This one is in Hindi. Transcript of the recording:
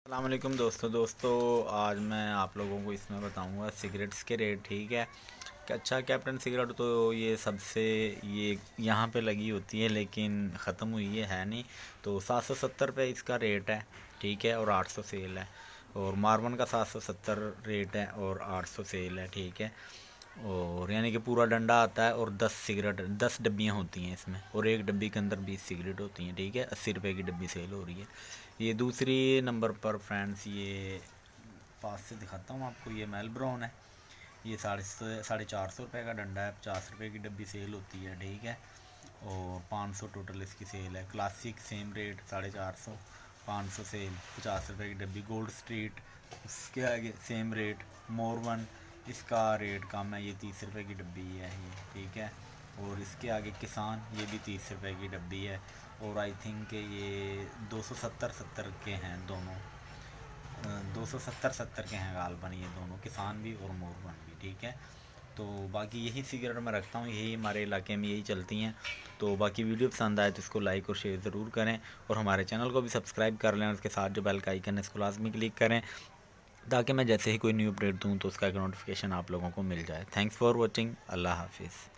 अस्सलाम वालेकुम दोस्तों आज मैं आप लोगों को इसमें बताऊंगा सिगरेट्स के रेट। ठीक है कि अच्छा कैप्टन सिगरेट तो ये सबसे ये यहाँ पे लगी होती है लेकिन ख़त्म हुई है नहीं। तो 770 रुपये इसका रेट है। ठीक है, और 800 सेल है। और मार्वन का 770 रेट है और 800 सेल है। ठीक है, और यानी कि पूरा डंडा आता है और 10 डब्बियाँ होती हैं इसमें, और एक डब्बी के अंदर 20 सिगरेट होती हैं। ठीक है, 80 रुपये की डब्बी सेल हो रही है। ये दूसरी नंबर पर फ्रेंड्स, ये पास से दिखाता हूँ आपको, ये मेल ब्राउन है। ये 450 रुपये का डंडा है, 50 रुपये की डब्बी सेल होती है। ठीक है, और 500 टोटल इसकी सेल है। क्लासिक सेम रेट 450, 500 सेल, 50 रुपये की डब्बी। गोल्ड स्ट्रीट उसके आगे सेम रेट। मोरवन इसका रेट कम है, ये 30 रुपये की डब्बी है ये। ठीक है, और इसके आगे किसान ये भी 30 रुपये की डब्बी है। और आई थिंक ये 270 के हैं दोनों, 270 के हैं गालबन ये दोनों, किसान भी और मोरवन भी। ठीक है, तो बाकी यही सिगरेट मैं रखता हूँ, यही हमारे इलाके में यही चलती हैं। तो बाकी वीडियो पसंद आए तो इसको लाइक और शेयर ज़रूर करें, और हमारे चैनल को भी सब्सक्राइब कर लें, और उसके साथ जो बेल का आइकन है इसको लाजमी क्लिक करें, ताकि मैं जैसे ही कोई न्यू अपडेट दूँ तो उसका एक नोटिफिकेशन आप लोगों को मिल जाए। Thanks for watching. अल्लाह हाफिज़।